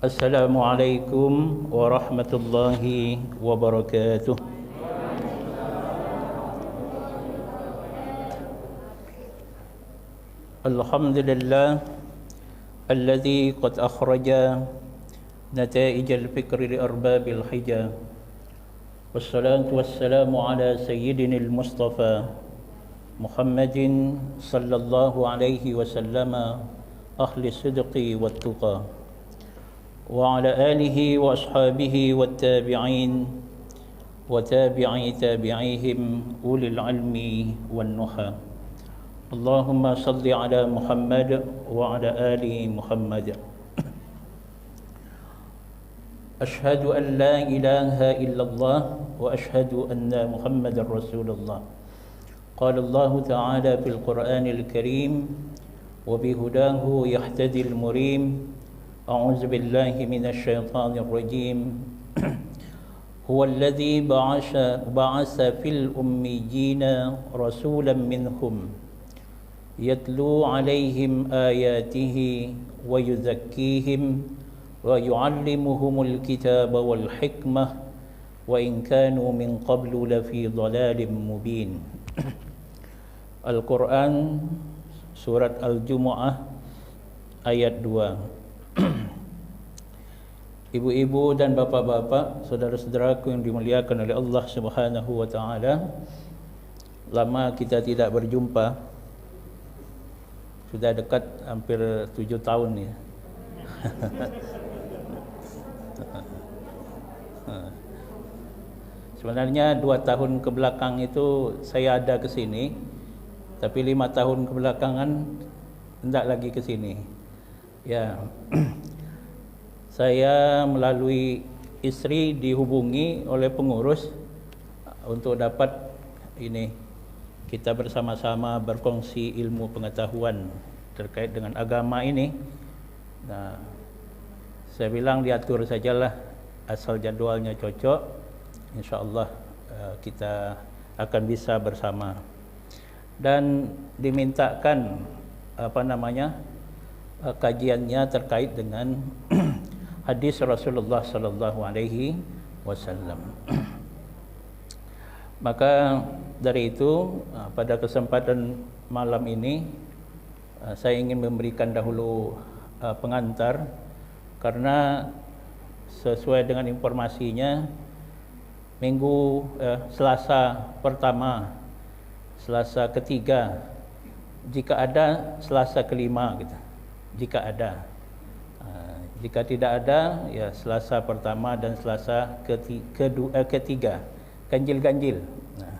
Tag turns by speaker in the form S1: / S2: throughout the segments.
S1: Assalamualaikum warahmatullahi wabarakatuh. Alhamdulillah alladzi qad akhraja نتائج الفكر لأرباب الحجة والصلاة والسلام على سيدنا المصطفى محمد صلى الله عليه وسلم أهل الصدق والتقى وعلى آله وأصحابه والتابعين وتابعي تابعيهم أولي العلم والنهى اللهم صل على محمد وعلى آل محمد أشهد أن لا إله إلا الله وأشهد أن محمد رسول الله قال الله تعالى في القرآن الكريم وبهداه يهتدي المريم أعوذ بالله من الشيطان الرجيم هو الذي بعث في الأميين رسولا منهم يتلو عليهم آياته ويزكيهم ويعلمهم الكتاب والحكمة وإن كانوا من قبل لفي ضلال مبين. Al-Quran Surat Al-Jumu'ah ayat 2. Ibu-ibu dan bapa-bapa, saudara-saudaraku yang dimuliakan oleh Allah Subhanahu wa taala, lama kita tidak berjumpa. Sudah dekat hampir 7 tahun ya. Sebenarnya 2 tahun ke belakang itu saya ada ke sini, tapi 5 tahun ke belakangan tidak lagi ke sini. Ya, saya melalui istri dihubungi oleh pengurus untuk dapat ini kita bersama-sama berkongsi ilmu pengetahuan terkait dengan agama ini. Nah, saya bilang diatur sajalah asal jadualnya cocok. InsyaAllah kita akan bisa bersama. Dan dimintakan kajiannya terkait dengan hadis Rasulullah sallallahu alaihi wasallam. Maka dari itu pada kesempatan malam ini saya ingin memberikan dahulu pengantar, karena sesuai dengan informasinya Selasa pertama, Selasa ketiga, jika ada Selasa kelima gitu. Jika ada. Jika tidak ada ya Selasa pertama dan Selasa ketiga. Ganjil-ganjil. Nah,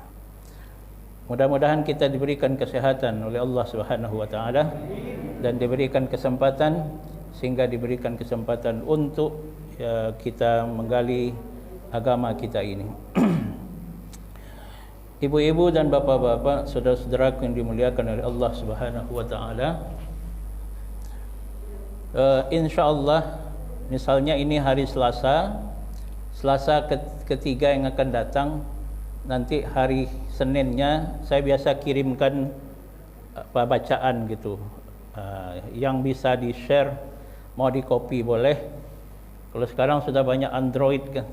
S1: mudah-mudahan kita diberikan kesehatan oleh Allah Subhanahu wa taala dan diberikan kesempatan untuk kita menggali agama kita ini. Ibu-ibu dan bapak-bapak, saudara-saudaraku yang dimuliakan oleh Allah Subhanahu wa taala, insyaallah misalnya ini hari Selasa ketiga yang akan datang, nanti hari Seninnya saya biasa kirimkan bacaan gitu, yang bisa di-share, mau di-copy boleh. Kalau sekarang sudah banyak Android kan,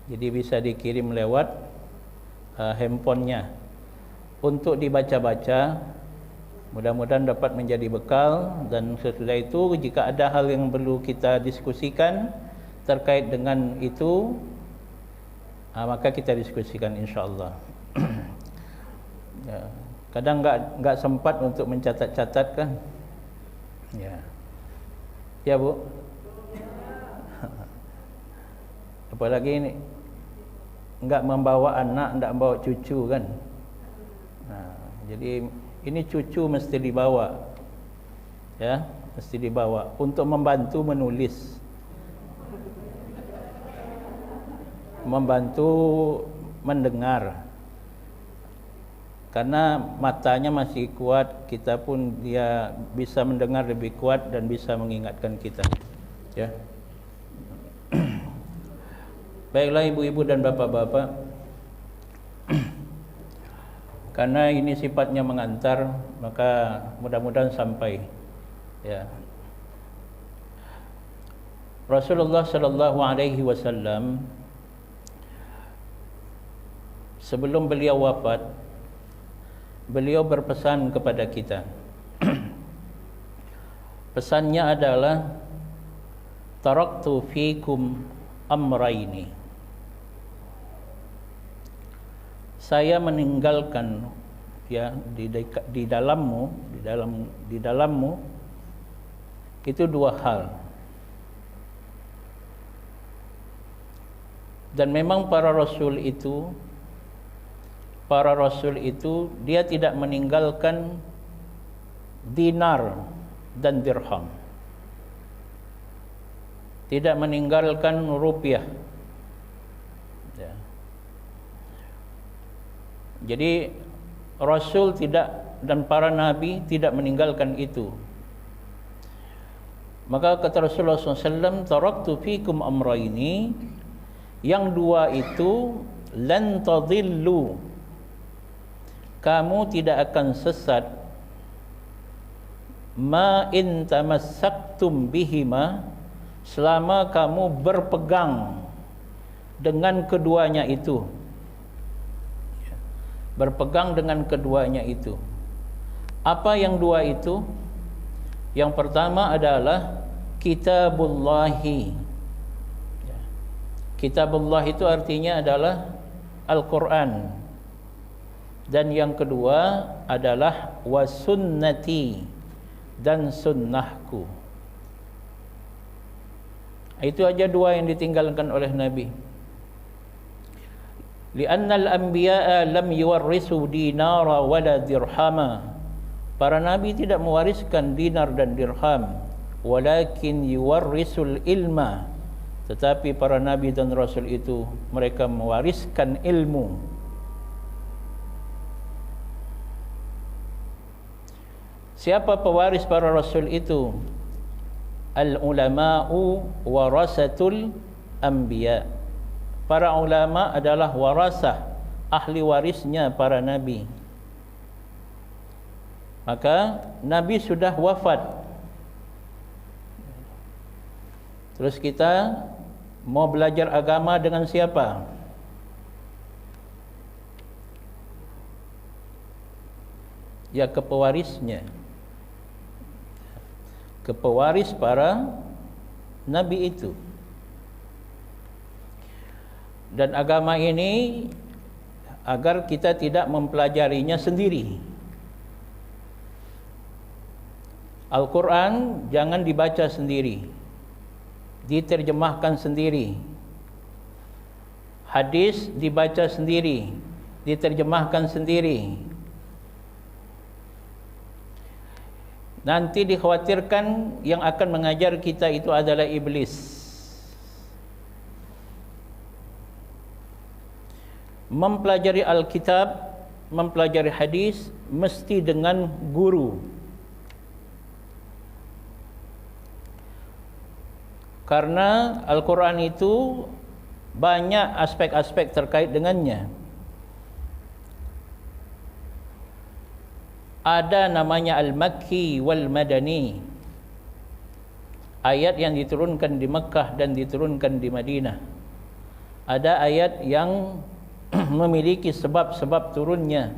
S1: jadi bisa dikirim lewat handphonenya untuk dibaca-baca. Mudah-mudahan dapat menjadi bekal, dan sesudah itu jika ada hal yang perlu kita diskusikan terkait dengan itu, maka kita diskusikan insyaAllah. Ya, kadang enggak sempat untuk mencatat-catat kan. Ya Bu. Apalagi ini enggak membawa anak, enggak membawa cucu kan. Nah, jadi ini cucu mesti dibawa. Ya, mesti dibawa untuk membantu menulis. Membantu mendengar. Karena matanya masih kuat, kita pun dia bisa mendengar lebih kuat dan bisa mengingatkan kita. Ya. Baiklah ibu-ibu dan bapak-bapak, karena ini sifatnya mengantar, maka mudah-mudahan sampai. Ya. Rasulullah sallallahu alaihi wasallam sebelum beliau wafat, beliau berpesan kepada kita. Pesannya adalah taraktu fikum amraini. Saya meninggalkan ya di dalammu itu dua hal. Dan memang para rasul itu dia tidak meninggalkan dinar dan dirham, tidak meninggalkan rupiah ya. Jadi rasul tidak, dan para nabi tidak meninggalkan itu. Maka kata Rasulullah SAW, taraktu fikum amraini, yang dua itu lan tadillu, kamu tidak akan sesat, ma in tamassaktum bihima, selama kamu berpegang dengan keduanya itu. Berpegang dengan keduanya itu. Apa yang dua itu? Yang pertama adalah kitabullahi. Kitabullah itu artinya adalah Al-Quran. Dan yang kedua adalah wasunnati, dan sunnahku. Itu aja dua yang ditinggalkan oleh Nabi. Li'annal anbiya'a lam yuwarrisu dinara wala dirhama. Para nabi tidak mewariskan dinar dan dirham, walakin yuwarrisul ilma. Tetapi para nabi dan rasul itu mereka mewariskan ilmu. Siapa pewaris para rasul itu? Al-ulama'u warasatul anbiya. Para ulama adalah warasah, ahli warisnya para nabi. Maka nabi sudah wafat. Terus kita mau belajar agama dengan siapa? Ya ke pewarisnya. Ke pewaris para nabi itu. Dan agama ini agar kita tidak mempelajarinya sendiri. Al-Quran jangan dibaca sendiri, diterjemahkan sendiri. Hadis dibaca sendiri, diterjemahkan sendiri. Nanti dikhawatirkan yang akan mengajar kita itu adalah iblis. Mempelajari Alkitab, mempelajari hadis mesti dengan guru. Karena Al-Quran itu banyak aspek-aspek terkait dengannya. Ada namanya Al-Makki wal-Madani, ayat yang diturunkan di Mekah dan diturunkan di Madinah. Ada ayat yang memiliki sebab-sebab turunnya.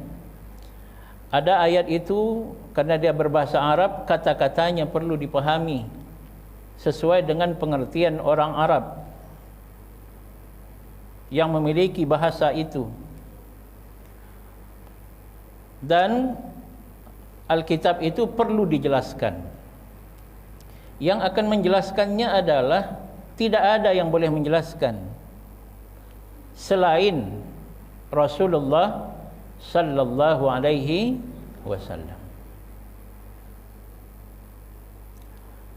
S1: Ada ayat itu karena dia berbahasa Arab, kata-katanya perlu dipahami sesuai dengan pengertian orang Arab yang memiliki bahasa itu. Dan Alkitab itu perlu dijelaskan. Yang akan menjelaskannya adalah tidak ada yang boleh menjelaskan selain Rasulullah sallallahu alaihi wasallam.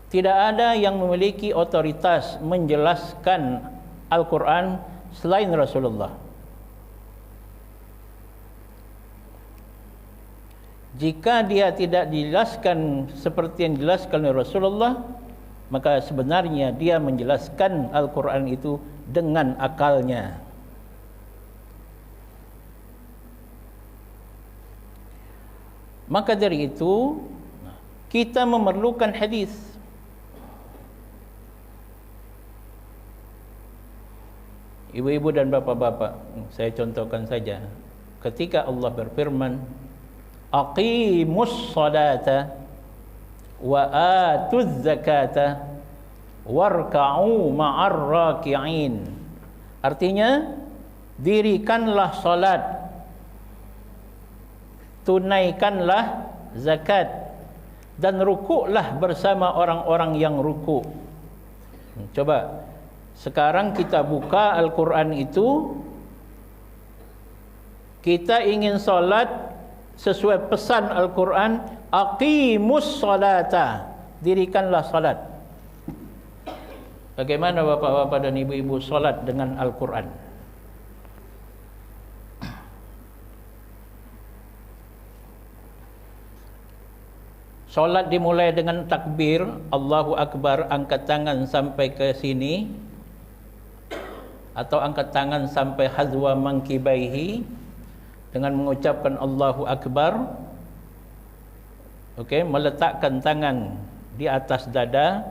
S1: Tidak ada yang memiliki otoritas menjelaskan Al-Quran selain Rasulullah. Jika dia tidak dijelaskan seperti yang dijelaskan oleh Rasulullah, maka sebenarnya dia menjelaskan Al-Quran itu dengan akalnya. Maka dari itu kita memerlukan hadis. Ibu-ibu dan bapak-bapak, saya contohkan saja. Ketika Allah berfirman, aqimus salata wa atuz zakata warka'u ma'ar raki'in. Artinya, dirikanlah salat, tunaikanlah zakat, dan rukuklah bersama orang-orang yang rukuk. Coba sekarang kita buka Al-Quran itu, kita ingin salat sesuai pesan Al-Quran, aqimus salata, dirikanlah salat. Bagaimana bapak-bapak dan ibu-ibu salat dengan Al-Quran? Salat dimulai dengan takbir, Allahu Akbar, angkat tangan sampai ke sini, atau angkat tangan sampai hazwa mankibaihi dengan mengucapkan Allahu Akbar. Okey, meletakkan tangan di atas dada,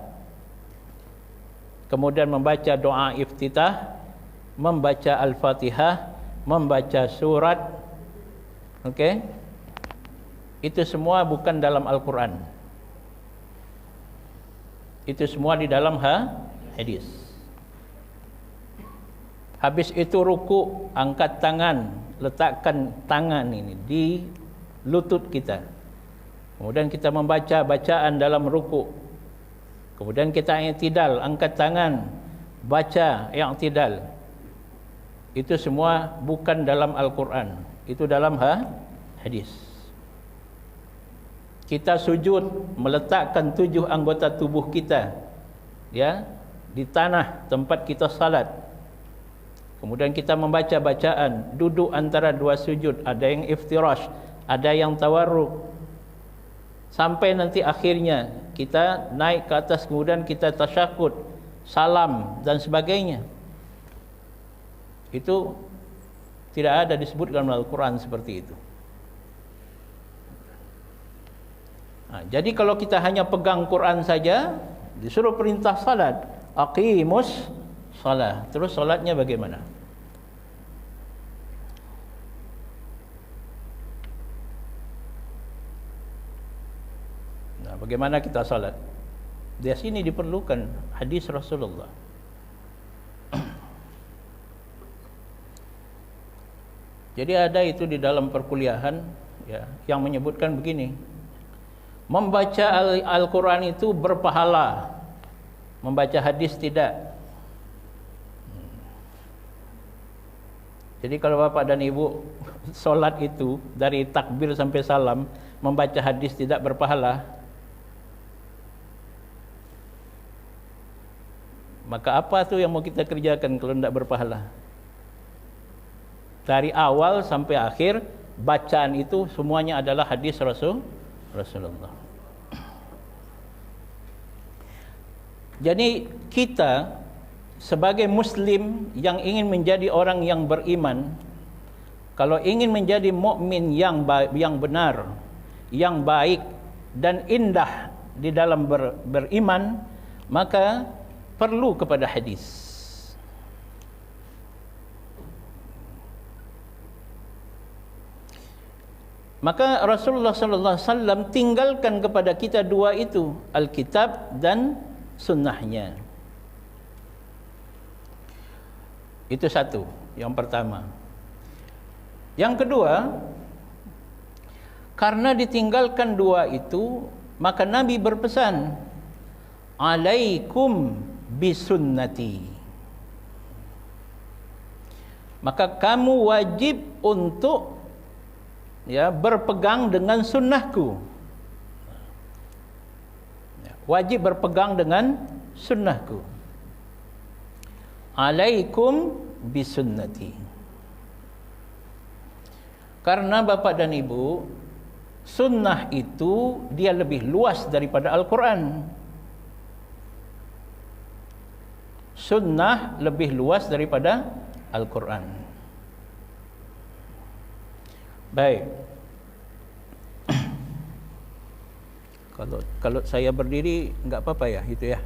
S1: kemudian membaca doa iftitah, membaca Al-Fatihah, membaca surat. Okey, itu semua bukan dalam Al-Quran, itu semua di dalam hadis. Habis itu ruku, angkat tangan, letakkan tangan ini di lutut kita. Kemudian kita membaca bacaan dalam ruku. Kemudian kita i'tidal, angkat tangan, baca i'tidal. Itu semua bukan dalam Al-Quran, itu dalam hadis. Kita sujud, meletakkan 7 anggota tubuh kita, ya, di tanah tempat kita salat. Kemudian kita membaca bacaan, duduk antara 2 sujud, ada yang iftirash, ada yang tawarruk, sampai nanti akhirnya kita naik ke atas, kemudian kita tasyahud, salam dan sebagainya. Itu tidak ada disebut dalam Al-Quran seperti itu. Jadi kalau kita hanya pegang Quran saja, disuruh perintah salat, aqimus salat, terus salatnya bagaimana? Bagaimana kita salat? Di sini diperlukan hadis Rasulullah. Jadi ada itu di dalam perkuliahan, ya, yang menyebutkan begini: membaca Al-Quran itu berpahala, membaca hadis tidak. Jadi kalau bapak dan ibu solat itu dari takbir sampai salam, membaca hadis tidak berpahala, maka apa tuh yang mau kita kerjakan kalau tidak berpahala? Dari awal sampai akhir bacaan itu semuanya adalah hadis Rasulullah. Jadi kita sebagai muslim yang ingin menjadi orang yang beriman, kalau ingin menjadi mukmin yang benar, yang baik dan indah di dalam beriman, maka perlu kepada hadis. Maka Rasulullah sallallahu alaihi wasallam tinggalkan kepada kita 2 itu, Alkitab dan sunnahnya. Itu satu, yang pertama. Yang kedua, karena ditinggalkan 2 itu, maka Nabi berpesan, alaikum bisunnati. Maka kamu wajib untuk, ya, berpegang dengan sunnahku. Wajib berpegang dengan sunnahku. Alaikum bisunnati. Karena bapak dan ibu, sunnah itu dia lebih luas daripada Al-Quran. Sunnah lebih luas daripada Al-Quran. Baik. Kalau saya berdiri enggak apa-apa ya, itu ya.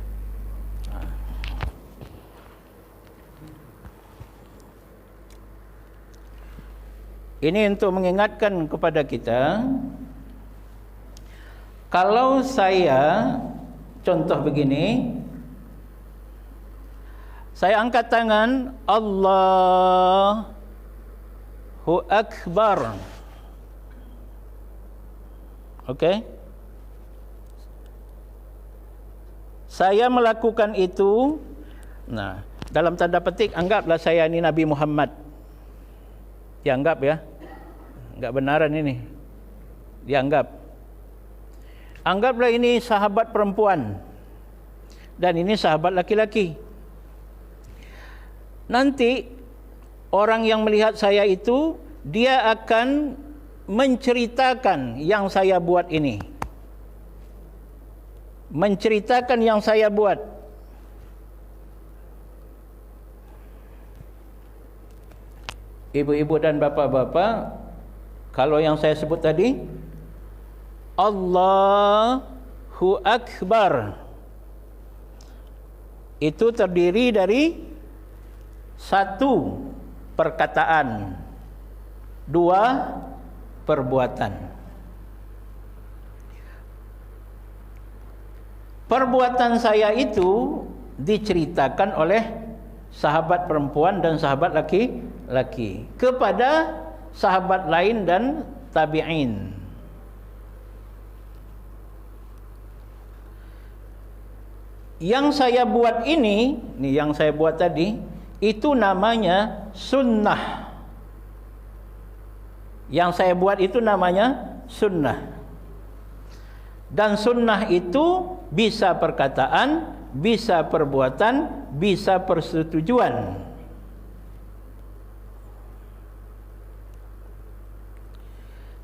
S1: Ini untuk mengingatkan kepada kita, kalau saya contoh begini, saya angkat tangan, Allahu Akbar. Okey? Saya melakukan itu. Nah, dalam tanda petik, anggaplah saya ini Nabi Muhammad. Dianggap ya. Enggak benaran ini. Dianggap. Anggaplah ini sahabat perempuan. Dan ini sahabat laki-laki. Nanti orang yang melihat saya itu, dia akan menceritakan yang saya buat ini. Menceritakan yang saya buat. Ibu-ibu dan bapak-bapak, kalau yang saya sebut tadi, Allahu Akbar, itu terdiri dari satu perkataan, dua perbuatan. Perbuatan saya itu diceritakan oleh sahabat perempuan dan sahabat laki-laki kepada sahabat lain dan tabi'in. Yang saya buat ini, yang saya buat tadi, itu namanya sunnah. Yang saya buat itu namanya sunnah. Dan sunnah itu bisa perkataan, bisa perbuatan, bisa persetujuan.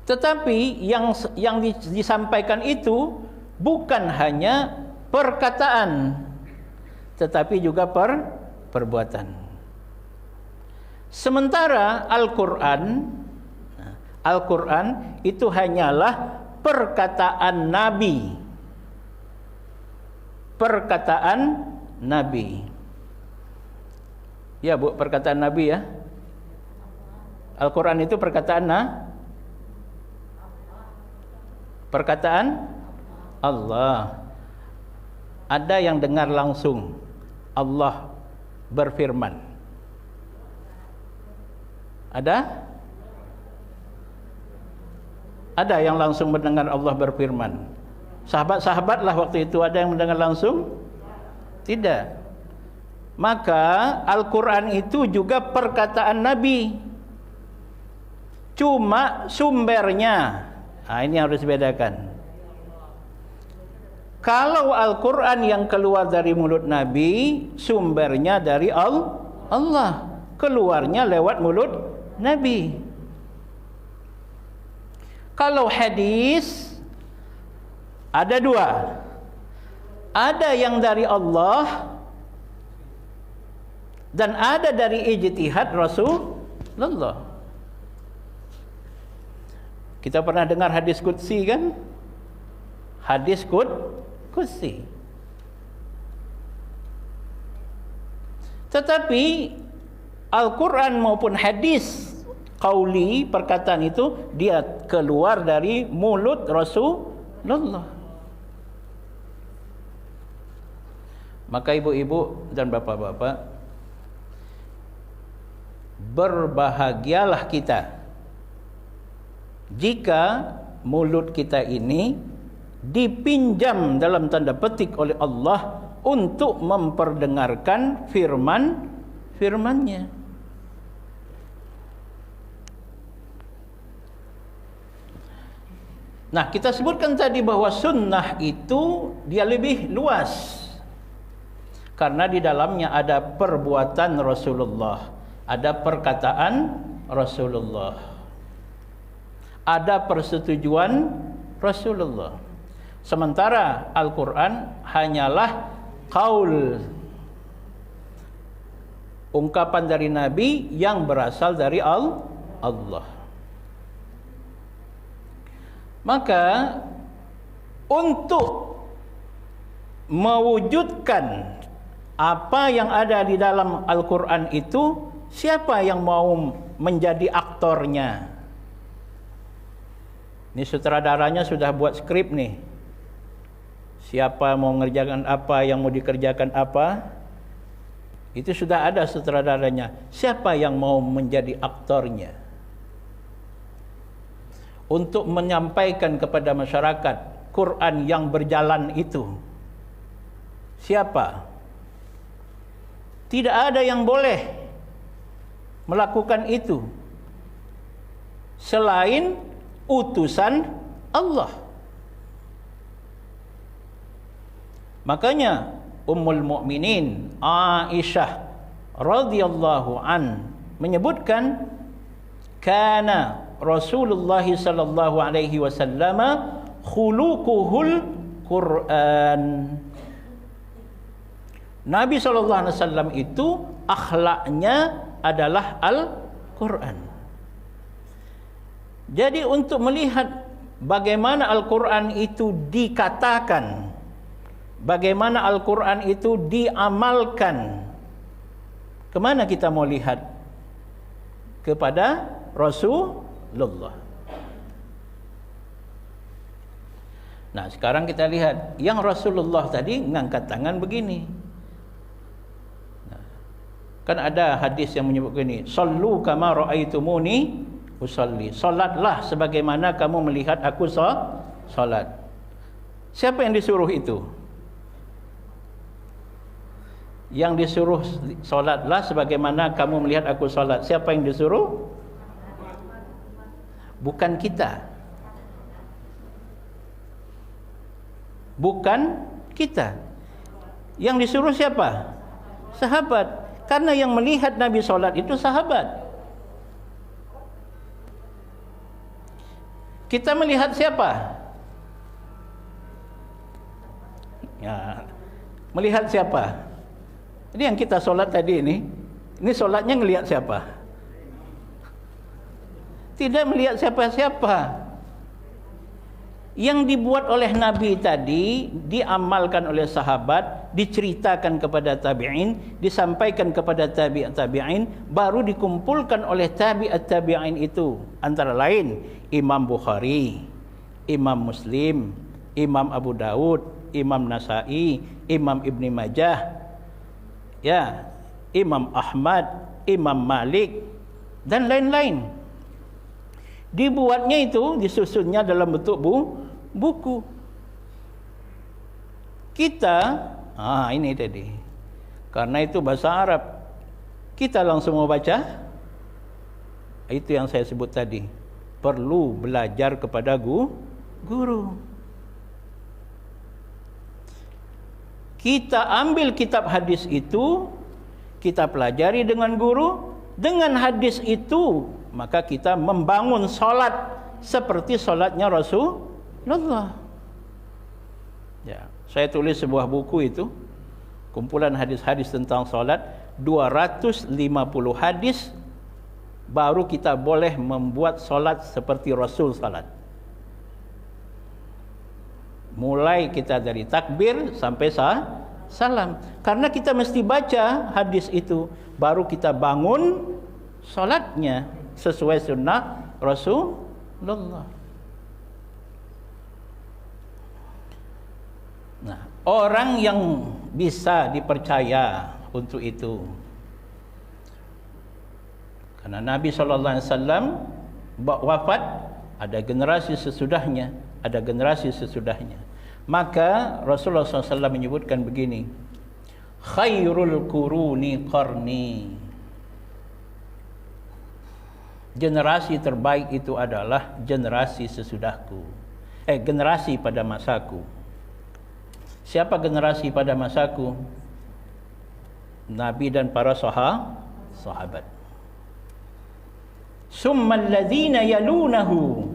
S1: Tetapi yang disampaikan itu bukan hanya perkataan, tetapi juga perbuatan. Sementara Al-Quran itu hanyalah perkataan Nabi. Perkataan Nabi. Ya Bu, perkataan Nabi ya. Al-Quran itu perkataan perkataan Allah. Ada yang dengar langsung Allah berfirman? Ada? Ada yang langsung mendengar Allah berfirman? Sahabat-sahabatlah waktu itu ada yang mendengar langsung? Tidak. Maka Al-Quran itu juga perkataan Nabi. Cuma sumbernya, ini harus dibedakan. Kalau Al-Quran yang keluar dari mulut Nabi, sumbernya dari Allah, keluarnya lewat mulut Nabi. Kalau hadis ada dua. Ada yang dari Allah dan ada dari ijtihad Rasulullah. Kita pernah dengar hadis qudsi kan? Hadis qudsi. Tetapi Al-Quran maupun hadis qauli, perkataan itu dia keluar dari mulut Rasulullah. Maka ibu-ibu dan bapak-bapak, berbahagialah kita jika mulut kita ini dipinjam dalam tanda petik oleh Allah untuk memperdengarkan firman-Nya. Nah, kita sebutkan tadi bahwa sunnah itu dia lebih luas. Karena di dalamnya ada perbuatan Rasulullah, ada perkataan Rasulullah, ada persetujuan Rasulullah. Sementara Al-Quran hanyalah qaul, ungkapan dari Nabi yang berasal dari Allah. Maka untuk mewujudkan apa yang ada di dalam Al-Quran itu, siapa yang mau menjadi aktornya? Ini sutradaranya sudah buat skrip nih. Siapa mau mengerjakan apa, yang mau dikerjakan apa, itu sudah ada sutradaranya. Siapa yang mau menjadi aktornya untuk menyampaikan kepada masyarakat Quran yang berjalan itu? Siapa? Tidak ada yang boleh melakukan itu selain utusan Allah. Makanya Ummul Mukminin Aisyah radhiyallahu an menyebutkan, kana Rasulullah sallallahu alaihi wasallam khuluquhul Quran. Nabi sallallahu alaihi wasallam itu akhlaknya adalah Al-Quran. Jadi untuk melihat bagaimana Al-Quran itu dikatakan, bagaimana Al-Quran itu diamalkan, kemana kita mau lihat? Kepada Rasulullah. Nah, sekarang kita lihat yang Rasulullah tadi ngangkat tangan begini. Nah, kan ada hadis yang menyebut begini, sallu kama ra'aitumuni usalli. Salatlah sebagaimana kamu melihat aku salat. Siapa yang disuruh itu? Yang disuruh salatlah sebagaimana kamu melihat aku salat. Siapa yang disuruh? Bukan kita. Bukan kita. Yang disuruh siapa? Sahabat. Karena yang melihat Nabi salat itu sahabat. Kita melihat siapa? Ya, melihat siapa? Ini yang kita solat tadi ini solatnya ngelihat siapa? Tidak melihat siapa-siapa. Yang dibuat oleh Nabi tadi diamalkan oleh sahabat, diceritakan kepada tabi'in, disampaikan kepada tabi'in, baru dikumpulkan oleh tabi'in itu. Antara lain Imam Bukhari, Imam Muslim, Imam Abu Daud, Imam Nasai, Imam Ibni Majah, ya, Imam Ahmad, Imam Malik, dan lain-lain. Dibuatnya itu, disusunnya dalam bentuk buku. Kita, ini tadi. Karena itu bahasa Arab. Kita langsung mau baca. Itu yang saya sebut tadi. Perlu belajar kepada guru. Kita ambil kitab hadis itu, kita pelajari dengan guru. Dengan hadis itu, maka kita membangun solat seperti solatnya Rasulullah. Ya, saya tulis sebuah buku itu, kumpulan hadis-hadis tentang solat, 250 hadis, baru kita boleh membuat solat seperti Rasul salat. Mulai kita dari takbir sampai salam. Karena kita mesti baca hadis itu, baru kita bangun solatnya sesuai sunnah Rasulullah. Nah, orang yang bisa dipercaya untuk itu, karena Nabi SAW wafat, ada generasi sesudahnya, ada generasi sesudahnya. Maka Rasulullah SAW menyebutkan begini, khairul quruni qarni. Generasi terbaik itu adalah generasi sesudahku. Generasi pada masaku. Siapa generasi pada masaku? Nabi dan para sahabat. Summal ladzina yalunahu.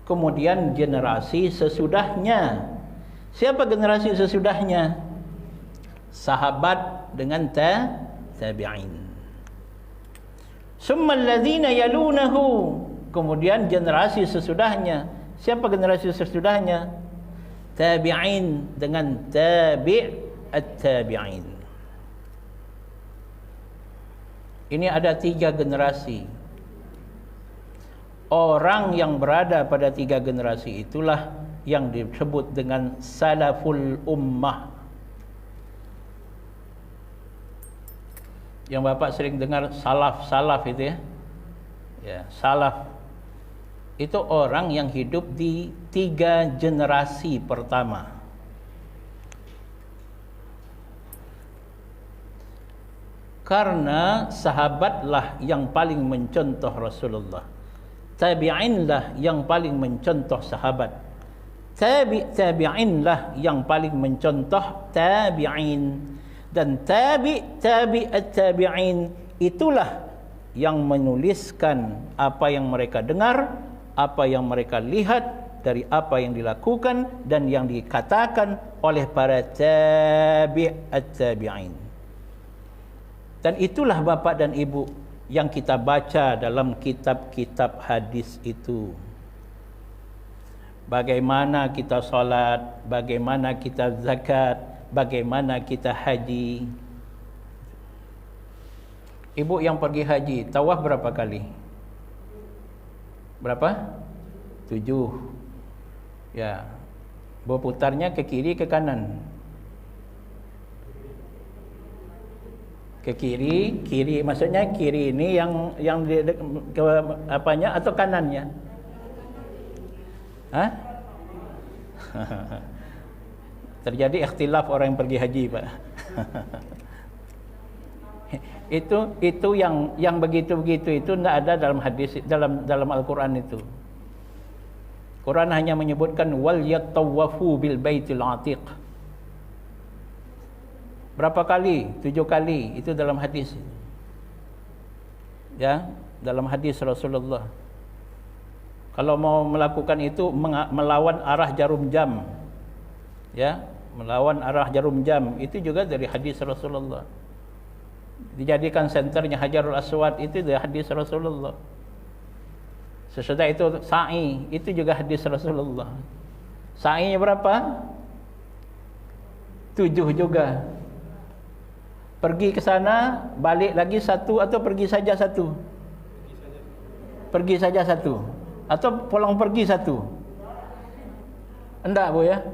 S1: Kemudian generasi sesudahnya. Siapa generasi sesudahnya? Sahabat dengan tabi'in. Summal ladzina yalunahu. Kemudian generasi sesudahnya. Siapa generasi sesudahnya? Tabi'in dengan at-tabi'in. Ini ada 3 generasi. Orang yang berada pada 3 generasi itulah yang disebut dengan salaful ummah. Yang Bapak sering dengar salaf itu ya. Ya, salaf itu orang yang hidup di 3 generasi pertama. Karena sahabatlah yang paling mencontoh Rasulullah, tabi'inlah yang paling mencontoh sahabat, tabi'inlah yang paling mencontoh tabi'in, dan tabi'at-tabi'in itulah yang menuliskan apa yang mereka dengar, apa yang mereka lihat dari apa yang dilakukan dan yang dikatakan oleh para tabi'at-tabi'in. Dan itulah Bapak dan Ibu yang kita baca dalam kitab-kitab hadis itu. Bagaimana kita solat, bagaimana kita zakat, bagaimana kita haji. Ibu yang pergi haji, tawaf berapa kali? Berapa? 7. Ya. Berputarnya ke kiri ke kanan. Ke kiri, kiri maksudnya kiri ini yang ke apanya atau kanannya? Hah? Terjadi ikhtilaf orang yang pergi haji, Pak. itu yang begitu-begitu itu tidak ada dalam hadis, dalam Al-Qur'an itu. Quran hanya menyebutkan wal yatawafu bil baitil atiq. Berapa kali? 7 kali. Itu dalam hadis. Ya, dalam hadis Rasulullah. Kalau mau melakukan itu melawan arah jarum jam. Ya, melawan arah jarum jam itu juga dari hadis Rasulullah. Dijadikan senternya Hajarul Aswad itu dari hadis Rasulullah. Sesudah itu sa'i, itu juga hadis Rasulullah. Sa'inya berapa? 7 juga. Pergi ke sana, balik lagi 1 atau pergi saja 1? Pergi saja 1. Atau pulang pergi 1? Enggak, Bu ya?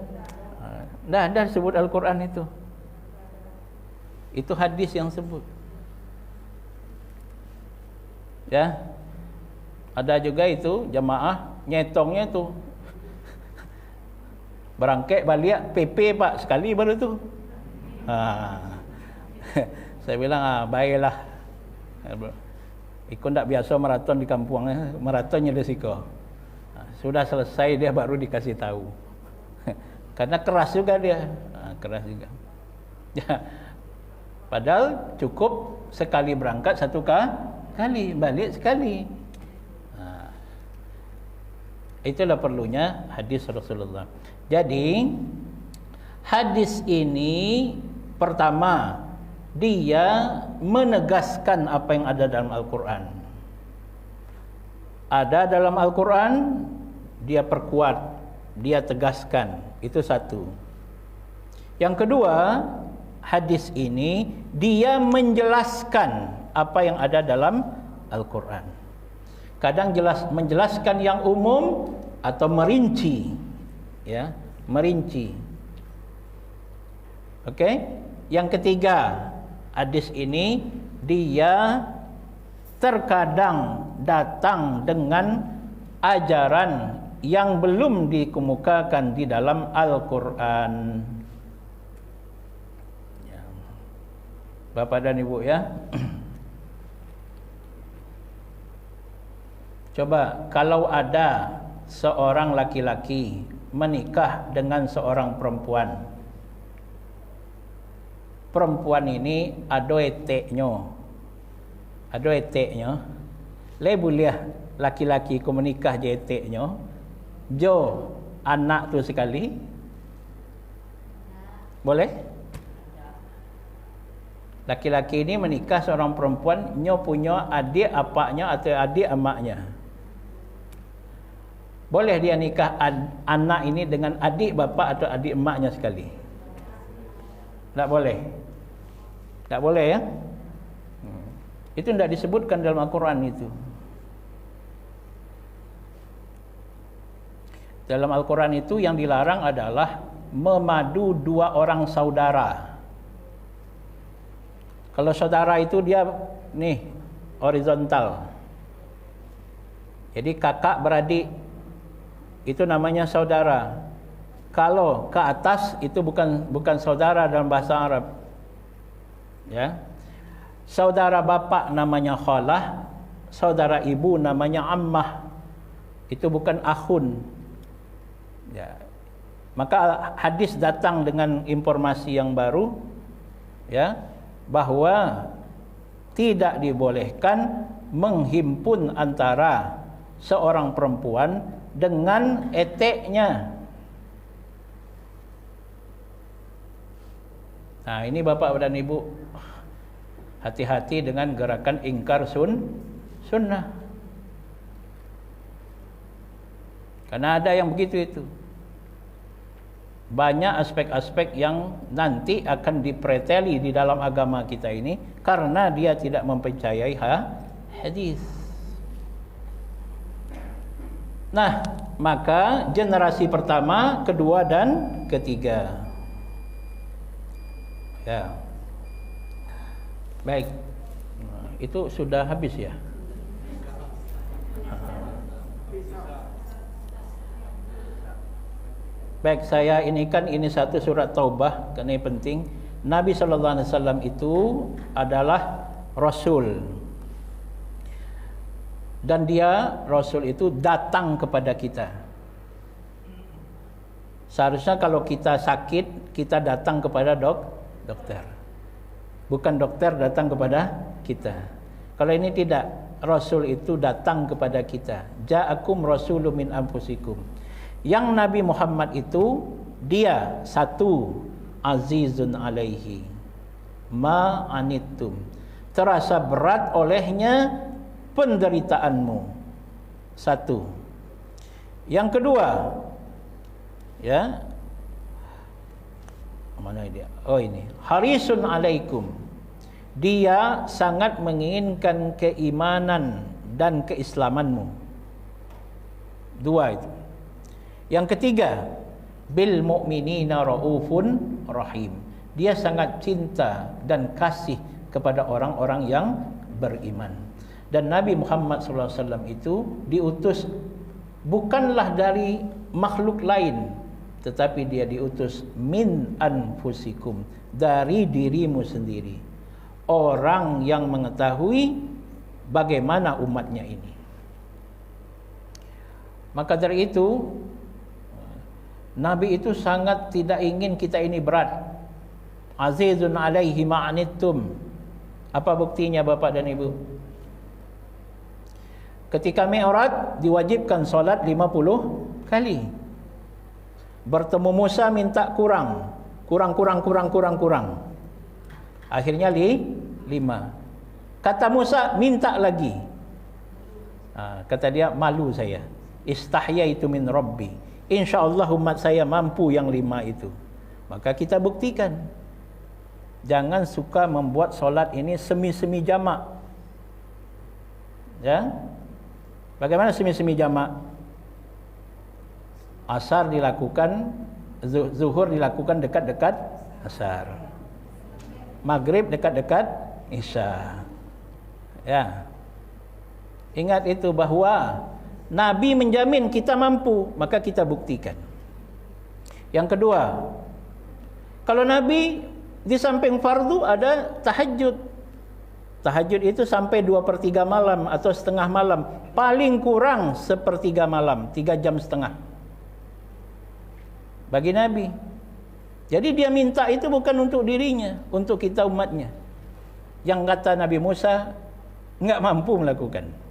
S1: Enggak sebut Al-Quran itu. Itu hadis yang sebut. Ya. Ada juga itu jamaah nyetongnya itu. Berangkat balik PP Pak, sekali baru tu. Saya bilang baiklah. Ikut tak biasa maraton di kampung, maratonnya risiko. Sudah selesai dia baru dikasih tahu. Karena keras juga dia, keras juga. Ya, padahal cukup sekali berangkat 1 kali, balik sekali. Itulah perlunya hadis Rasulullah. Jadi hadis ini pertama, dia menegaskan apa yang ada dalam Al-Quran. Ada dalam Al-Quran, dia perkuat, dia tegaskan. Itu satu. Yang kedua, hadis ini dia menjelaskan apa yang ada dalam Al-Quran. Kadang menjelaskan yang umum atau merinci, ya, merinci. Oke? Yang ketiga, hadis ini dia terkadang datang dengan ajaran yang belum dikemukakan di dalam Al-Quran. Ya. Bapak dan Ibu ya. Coba kalau ada seorang laki-laki menikah dengan seorang perempuan. Perempuan ini ada eteknya. Le boleh laki-laki ku menikah je eteknya. Jo anak tu sekali. Boleh? Laki-laki ini menikah seorang perempuan, nyo punya adik apaknya atau adik emaknya. Boleh dia nikah anak ini dengan adik bapa atau adik emaknya sekali? Tak boleh. Tak boleh ya? Itu tidak disebutkan dalam Al-Quran itu. Dalam Al-Quran itu yang dilarang adalah memadu dua orang saudara. Kalau saudara itu dia nih horizontal. Jadi kakak beradik itu namanya saudara. Kalau ke atas itu bukan saudara dalam bahasa Arab. Ya. Saudara bapak namanya khalah, saudara ibu namanya ammah. Itu bukan akhun. Ya. Maka hadis datang dengan informasi yang baru, ya, bahwa tidak dibolehkan menghimpun antara seorang perempuan dengan eteknya. Nah, ini Bapak dan Ibu, hati-hati dengan gerakan ingkar sunnah. Karena ada yang begitu itu. Banyak aspek-aspek yang nanti akan dipreteli di dalam agama kita ini karena dia tidak mempercayai hadis. Nah, maka generasi pertama, kedua dan ketiga. Ya. Baik. Itu sudah habis ya? Baik, saya ini satu surat Taubah kerana ini penting. Nabi sallallahu alaihi wasallam itu adalah rasul. Dan dia rasul itu datang kepada kita. Seharusnya kalau kita sakit, kita datang kepada dokter. Bukan dokter datang kepada kita. Kalau ini tidak, rasul itu datang kepada kita. Ja'akum rasulun min anfusikum. Yang Nabi Muhammad itu dia satu, azizun alaihi ma anittum, terasa berat olehnya penderitaanmu. Satu. Yang kedua, ya, mana dia? Oh ini, harisun alaikum, dia sangat menginginkan keimanan dan keislamanmu. Dua itu. Yang ketiga, bil mu'minina raufun rahim, dia sangat cinta dan kasih kepada orang-orang yang beriman. Dan Nabi Muhammad SAW itu diutus bukanlah dari makhluk lain, tetapi dia diutus min anfusikum, dari dirimu sendiri, orang yang mengetahui bagaimana umatnya ini. Maka dari itu Nabi itu sangat tidak ingin kita ini berat. Azizun alaihi ma'anittum. Apa buktinya Bapak dan Ibu? Ketika Mi'raj diwajibkan solat 50 kali. Bertemu Musa minta kurang. Akhirnya 5. Kata Musa minta lagi. Kata dia, malu saya. Istahyaitu min Rabbi. InsyaAllah umat saya mampu yang 5 itu. Maka kita buktikan. Jangan suka membuat solat ini semi-semi jamak. Ya. Bagaimana semi-semi jamak? Asar dilakukan, zuhur dilakukan dekat-dekat asar. Maghrib dekat-dekat isya. Ya. Ingat itu bahwa Nabi menjamin kita mampu, maka kita buktikan. Yang kedua, kalau Nabi di samping fardu ada tahajud. Tahajud itu sampai 2/3 malam atau setengah malam. Paling kurang 1/3 malam, 3 jam setengah. Bagi Nabi. Jadi dia minta itu bukan untuk dirinya, untuk kita umatnya. Yang kata Nabi Musa, enggak mampu melakukan.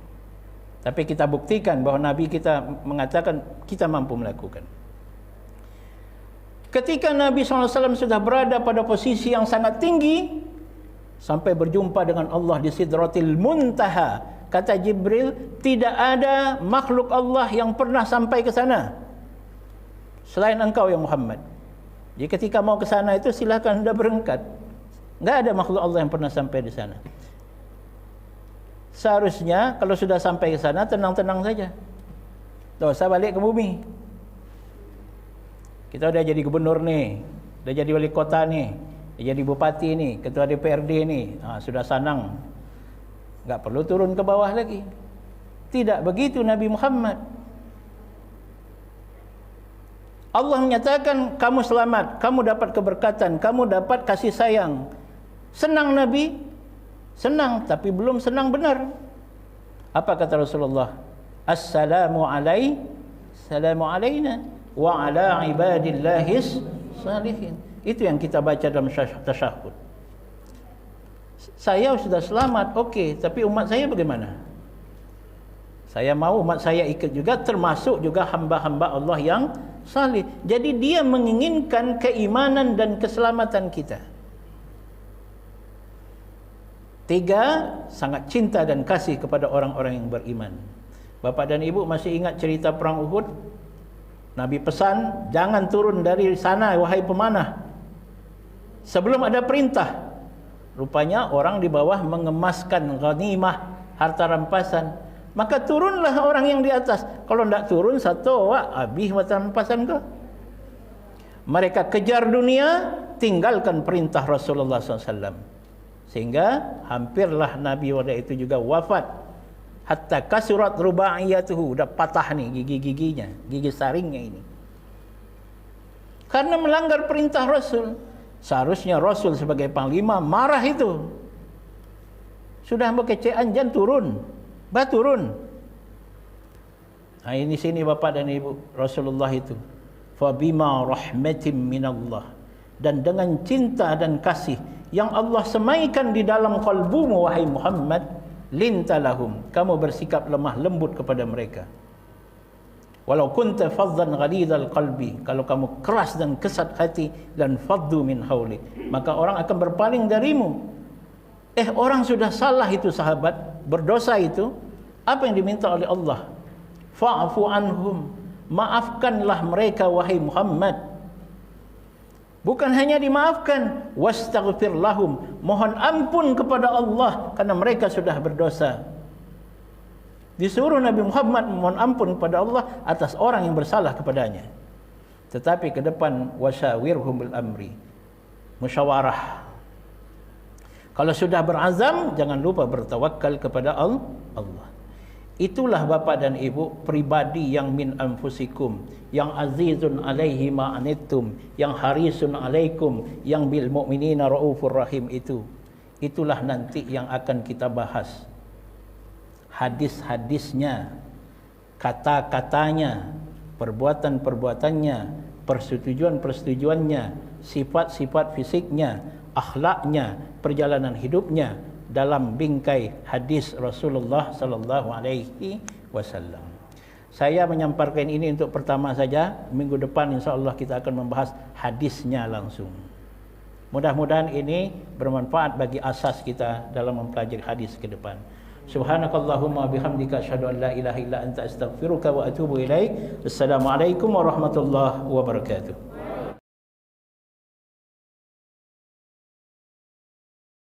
S1: Tapi kita buktikan bahawa Nabi kita mengatakan kita mampu melakukan. Ketika Nabi SAW sudah berada pada posisi yang sangat tinggi, sampai berjumpa dengan Allah di Sidratil Muntaha, kata Jibril, tidak ada makhluk Allah yang pernah sampai ke sana selain engkau ya Muhammad. Jadi ketika mau ke sana itu silakan anda berangkat. Enggak ada makhluk Allah yang pernah sampai di sana. Seharusnya kalau sudah sampai ke sana tenang-tenang saja. Tak usah balik ke bumi. Kita dah jadi gubernur ni, dah jadi wali kota ni, dah jadi bupati ni, ketua DPRD ni, sudah sanang, tak perlu turun ke bawah lagi. Tidak begitu Nabi Muhammad. Allah menyatakan kamu selamat, kamu dapat keberkatan, kamu dapat kasih sayang. Senang Nabi? Senang, tapi belum senang benar. Apa kata Rasulullah? Assalamu alaina wa ala ibadillahis salihin. Itu yang kita baca dalam tasyahud. Saya sudah selamat, okey, tapi umat saya bagaimana? Saya mau umat saya ikut juga, termasuk juga hamba-hamba Allah yang salih. Jadi dia menginginkan keimanan dan keselamatan kita. 3, sangat cinta dan kasih kepada orang-orang yang beriman. Bapak dan Ibu masih ingat cerita perang Uhud? Nabi pesan, jangan turun dari sana wahai pemanah sebelum ada perintah. Rupanya orang di bawah mengemaskan ghanimah, harta rampasan. Maka turunlah orang yang di atas. Kalau tidak turun, satu habis harta rampasan kau. Mereka kejar dunia, tinggalkan perintah Rasulullah SAW. Sehingga hampirlah Nabi pada itu juga wafat. Hatta kasurat rubaiyatuhu, dah patah ni gigi-giginya, gigi saringnya ini. Karena melanggar perintah Rasul. Seharusnya Rasul sebagai panglima marah itu. Sudah berkecewaan, jangan turun. Turun. Ini sini Bapak dan Ibu, Rasulullah itu. Fabima rahmatin minallah. Dan dengan cinta dan kasih yang Allah semaikan di dalam qalbumu wahai Muhammad, lintalahum, kamu bersikap lemah lembut kepada mereka. Walau kunta faddan ghalidhal qalbi, kalau kamu keras dan kesat hati, dan faddu min haulik, maka orang akan berpaling darimu. Orang sudah salah itu sahabat, berdosa itu, apa yang diminta oleh Allah? Fa'fu anhum, maafkanlah mereka wahai Muhammad. Bukan hanya dimaafkan, wastaghfir lahum, mohon ampun kepada Allah karena mereka sudah berdosa. Disuruh Nabi Muhammad mohon ampun kepada Allah atas orang yang bersalah kepadanya. Tetapi ke depan, wasyawirhum bil amri, musyawarah. Kalau sudah berazam, jangan lupa bertawakal kepada Allah. Itulah Bapak dan Ibu pribadi yang min anfusikum, yang azizun alaihi ma anittum, yang harisun alaikum, yang bil mu'minina raufur rahim itu. Itulah nanti yang akan kita bahas. Hadis-hadisnya, kata-katanya, perbuatan-perbuatannya, persetujuan-persetujuannya, sifat-sifat fisiknya, akhlaknya, perjalanan hidupnya dalam bingkai hadis Rasulullah sallallahu alaihi wasallam. Saya menyampaikan ini untuk pertama saja. Minggu depan insya-Allah kita akan membahas hadisnya langsung. Mudah-mudahan ini bermanfaat bagi asas kita dalam mempelajari hadis ke depan. Subhanakallahumma bihamdika asyhadu an la ilaha illa anta astaghfiruka wa atubu ilaik. Assalamualaikum warahmatullahi wabarakatuh.